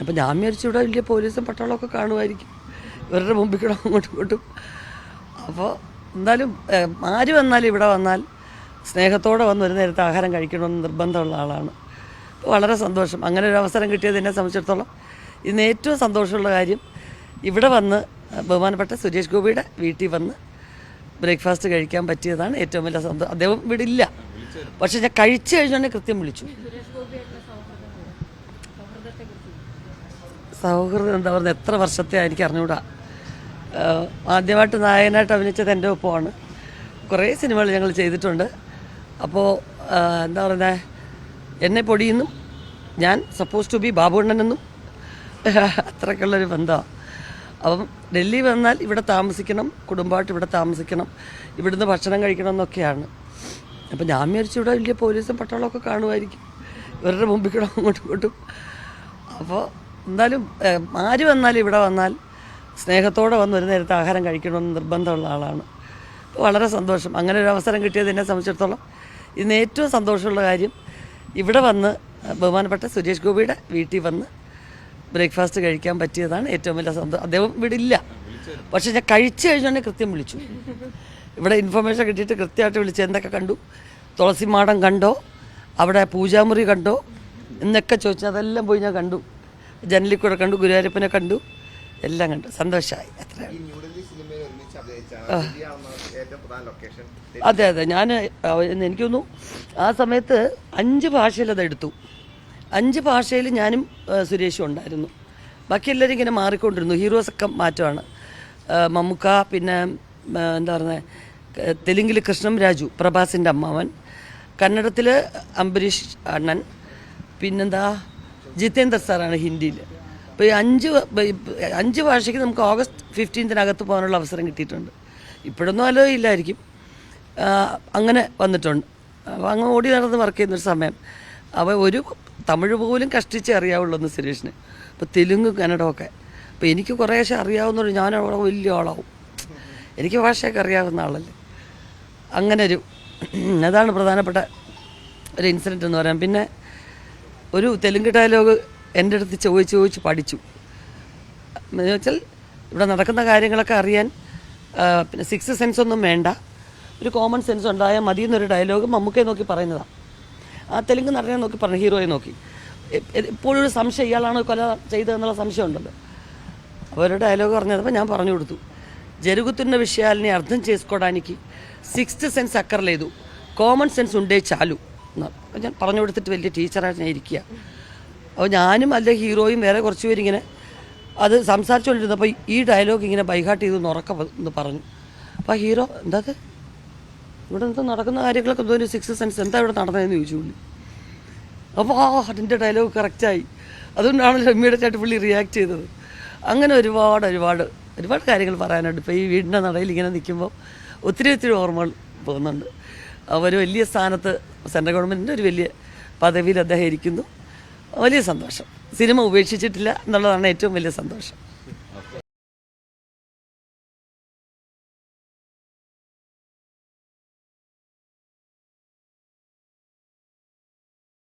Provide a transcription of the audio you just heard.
അപ്പം ഞാൻ വിചാരിച്ചു ഇവിടെ വലിയ പോലീസും പട്ടാളമൊക്കെ കാണുമായിരിക്കും, ഇവരുടെ മുമ്പിൽ കൂടെ അങ്ങോട്ടും ഇങ്ങോട്ടും. അപ്പോൾ എന്തായാലും ആര് വന്നാലും ഇവിടെ വന്നാൽ സ്നേഹത്തോടെ വന്ന് ഒരു നേരത്തെ ആഹാരം കഴിക്കണമെന്ന് നിർബന്ധമുള്ള ആളാണ്. അപ്പോൾ വളരെ സന്തോഷം, അങ്ങനെ ഒരു അവസരം കിട്ടിയത് എന്നെ സംബന്ധിച്ചിടത്തോളം ഇന്ന് ഏറ്റവും സന്തോഷമുള്ള കാര്യം ഇവിടെ വന്ന് ബഹുമാനപ്പെട്ട സുരേഷ് ഗോപിയുടെ വീട്ടിൽ വന്ന് ബ്രേക്ക്ഫാസ്റ്റ് കഴിക്കാൻ പറ്റിയതാണ് ഏറ്റവും വലിയ സന്തോഷം. അദ്ദേഹം ഇവിടെ ഇല്ല, പക്ഷെ ഞാൻ കഴിച്ചു കഴിഞ്ഞാൽ കൃത്യം വിളിച്ചു. സൗഹൃദം എന്താ പറയുക, എത്ര വർഷത്തെ എനിക്ക് അറിഞ്ഞുകൂടാ. ആദ്യമായിട്ട് നായകനായിട്ട് അഭിനയിച്ചത് എൻ്റെ ഒപ്പമാണ്. കുറേ സിനിമകൾ ഞങ്ങൾ ചെയ്തിട്ടുണ്ട്. അപ്പോൾ എന്താ പറയുന്നത്, എന്നെ പൊടിയെന്നും ഞാൻ സപ്പോസ് ടു ബി ബാബുണ്ണനെന്നും അത്രയ്ക്കുള്ളൊരു ബന്ധമാണ്. അപ്പം ഡൽഹി വന്നാൽ ഇവിടെ താമസിക്കണം, കുടുംബമായിട്ട് ഇവിടെ താമസിക്കണം, ഇവിടുന്ന് ഭക്ഷണം കഴിക്കണം എന്നൊക്കെയാണ്. അപ്പം ഞാൻ വിചാരിച്ചു ഇവിടെ വലിയ പോലീസും പട്ടാളമൊക്കെ കാണുമായിരിക്കും, ഇവരുടെ മുമ്പിൽ കൂടെ അങ്ങോട്ടും ഇങ്ങോട്ടും. അപ്പോൾ എന്തായാലും ആര് വന്നാലും ഇവിടെ വന്നാൽ സ്നേഹത്തോടെ വന്ന് ഒരു നേരത്തെ ആഹാരം കഴിക്കണമെന്ന് നിർബന്ധമുള്ള ആളാണ്. അപ്പോൾ വളരെ സന്തോഷം, അങ്ങനെ ഒരു അവസരം കിട്ടിയത് എന്നെ സംബന്ധിച്ചിടത്തോളം ഇന്ന് ഏറ്റവും സന്തോഷമുള്ള കാര്യം ഇവിടെ വന്ന് ബഹുമാനപ്പെട്ട സുരേഷ് ഗോപിയുടെ വീട്ടിൽ വന്ന് ബ്രേക്ക്ഫാസ്റ്റ് കഴിക്കാൻ പറ്റിയതാണ് ഏറ്റവും വലിയ സന്തോഷം. അദ്ദേഹം ഇവിടെ ഇല്ല, പക്ഷെ ഞാൻ കഴിച്ചു കഴിഞ്ഞാൽ കൃത്യം വിളിച്ചു. ഇവിടെ ഇൻഫർമേഷൻ കിട്ടിയിട്ട് കൃത്യമായിട്ട് വിളിച്ച് എന്തൊക്കെ കണ്ടു, തുളസിമാടം കണ്ടോ, അവിടെ പൂജാമുറി കണ്ടോ എന്നൊക്കെ ചോദിച്ചാൽ അതെല്ലാം പോയി ഞാൻ കണ്ടു. ജനലിൽ കൂടെ കണ്ടു, ഗുരുവായൂരപ്പനെ കണ്ടു, എല്ലാം കണ്ടു, സന്തോഷമായി. അത്രയാണ്. അതെ അതെ, ഞാൻ എനിക്ക് തോന്നുന്നു ആ സമയത്ത് 5 ഭാഷയിൽ അതെടുത്തു. 5 ഭാഷയിൽ ഞാനും സുരേഷും ഉണ്ടായിരുന്നു. ബാക്കി എല്ലാവരും ഇങ്ങനെ മാറിക്കൊണ്ടിരുന്നു. ഹീറോസൊക്കെ മാറ്റമാണ്. മമ്മൂക്ക, പിന്നെ എന്താ പറയുന്നത്, തെലുങ്കിൽ കൃഷ്ണം രാജു, പ്രഭാസിൻ്റെ അമ്മാവൻ, കന്നഡത്തിൽ അംബരീഷ് അണ്ണൻ, പിന്നെന്താ ജിതേന്ദ്ര സാറാണ് ഹിന്ദിയിൽ. അപ്പോൾ ഈ 5 ഭാഷയ്ക്ക് നമുക്ക് ഓഗസ്റ്റ് 15 പോകാനുള്ള അവസരം കിട്ടിയിട്ടുണ്ട്. ഇപ്പോഴൊന്നും ആലോചില്ലായിരിക്കും, അങ്ങനെ വന്നിട്ടുണ്ട്. അപ്പോൾ അങ്ങ് ഓടി നടന്ന് വർക്ക് ചെയ്യുന്നൊരു സമയം. അപ്പോൾ ഒരു തമിഴ് പോലും കഷ്ടിച്ചേ അറിയാവുള്ളൂ എന്ന് സുരേഷിന്. അപ്പോൾ തെലുങ്ക് കന്നഡമൊക്കെ. അപ്പോൾ എനിക്ക് കുറേശ്ശെ അറിയാവുന്നൊരു ഞാൻ അവിടെ വലിയ ആളാവും, എനിക്ക് ഭാഷയൊക്കെ അറിയാവുന്ന ആളല്ലേ. അങ്ങനെ അതാണ് പ്രധാനപ്പെട്ട ഒരു ഇൻസിഡൻറ്റ് എന്ന് പറയാം. പിന്നെ ഒരു തെലുങ്ക് ഡയലോഗ് എൻ്റെ അടുത്ത് ചോദിച്ച് പഠിച്ചു. എന്ന് വെച്ചാൽ ഇവിടെ നടക്കുന്ന കാര്യങ്ങളൊക്കെ അറിയാൻ പിന്നെ 6th സെൻസ് ഒന്നും വേണ്ട, ഒരു കോമൺ സെൻസ് ഉണ്ടായാൽ മതി എന്നൊരു ഡയലോഗ് മമ്മൂക്കയെ നോക്കി പറയുന്നതാണ്. ആ തെലുങ്ക് നടനെ നോക്കി പറഞ്ഞു, ഹീറോയെ നോക്കി. ഇപ്പോഴും ഒരു സംശയം, ഇയാളാണ് കൊല ചെയ്തതെന്നുള്ള സംശയം ഉണ്ടല്ലോ. അപ്പോൾ ഒരു ഡയലോഗ് പറഞ്ഞപ്പോൾ ഞാൻ പറഞ്ഞു കൊടുത്തു, జరుగుతున్న విషయాల్ని అర్థం చేసుకోవడానికి 6th సెన్స్ అక్కర్లేదు, കോമൺ സെൻസ് ഉണ്ടേ ചാലു എന്നാണ്. അപ്പോൾ ഞാൻ പറഞ്ഞു കൊടുത്തിട്ട് വലിയ ടീച്ചറായിട്ട് ഞാൻ ഇരിക്കുക. അപ്പോൾ ഞാനും അല്ല ഹീറോയും വേറെ കുറച്ച് പേരിങ്ങനെ അത് സംസാരിച്ചുകൊണ്ടിരുന്നപ്പോൾ ഈ ഡയലോഗ് ഇങ്ങനെ ബൈഹാർട്ട് ചെയ്തു ഉറക്കം എന്ന് പറഞ്ഞു. അപ്പോൾ ഹീറോ എന്താ ഇവിടെ എന്താ നടക്കുന്ന കാര്യങ്ങളൊക്കെ എന്തോ 6th സെൻസ് എന്താ ഇവിടെ നടന്നതെന്ന് ചോദിച്ചു പുള്ളി. അപ്പോൾ അതിൻ്റെ ഡയലോഗ് കറക്റ്റായി. അതുകൊണ്ടാണല്ലോ ഇമ്മീഡിയറ്റ് ആയിട്ട് പുള്ളി റിയാക്ട് ചെയ്തത്. അങ്ങനെ ഒരുപാട് കാര്യങ്ങൾ പറയാനുണ്ട്. ഇപ്പോൾ ഈ വീടിൻ്റെ നടയിൽ ഇങ്ങനെ നിൽക്കുമ്പോൾ ഒത്തിരി ഓർമ്മകൾ പോകുന്നുണ്ട്. ഒരു വലിയ സ്ഥാനത്ത് സെൻട്രൽ ഗവൺമെൻറ്റിൻ്റെ ഒരു വലിയ പദവിയിൽ അദ്ദേഹം ഇരിക്കുന്നു. വലിയ സന്തോഷം. സിനിമ ഉപേക്ഷിച്ചിട്ടില്ല എന്നുള്ളതാണ് ഏറ്റവും വലിയ സന്തോഷം.